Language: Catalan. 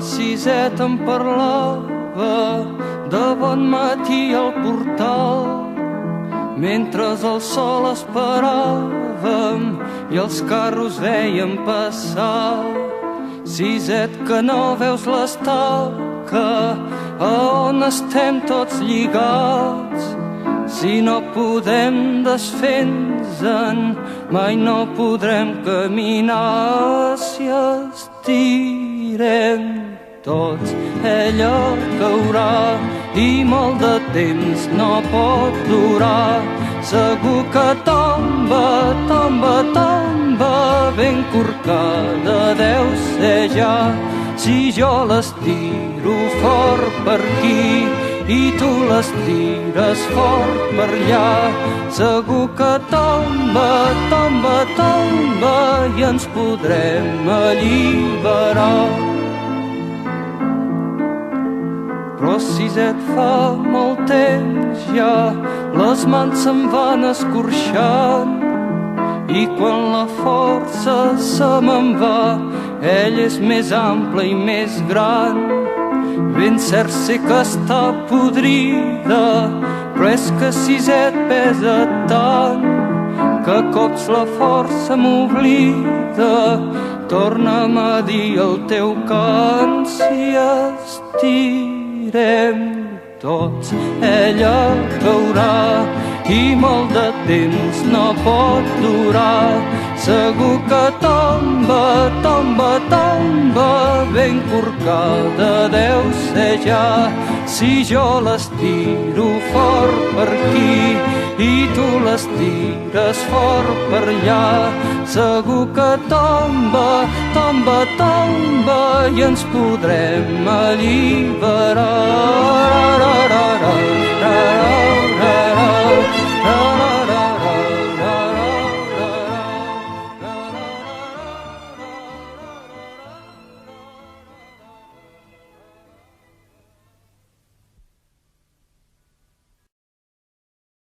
Siset em parlava de bon matí al portal, mentre el sol esperàvem i els carros veiem passar. Siset, que no veus l'estaca a on estem tots lligats? Si no podem desfer-nos-en, mai no podrem caminar. Si estirem tots, ella caurà i molt de temps no pot durar. Segur que tomba, tomba, tomba, ben corcada deu ser ja. Si jo l'estiro fort per aquí i tu l'estires fort per allà, segur que tomba, tomba, tomba i ens podrem alliberar. Però Siset, fa molt temps ja, les mans se'n van escorxant, i quan la força se me'n va, ell és més ample i més gran. Ben cert sé que està podrida, però és que Siset pesa tant que a cops la força m'oblida. Torna'm a dir el teu cant. Si estirem tots, ella caurà i molt de temps no pot durar. Segur que tomba, tomba, tomba, ben corcada deu ser ja. Si jo l'estiro fort per aquí i tu l'estires fort per allà, segur que tomba, tomba, tomba i ens podrem alliberar.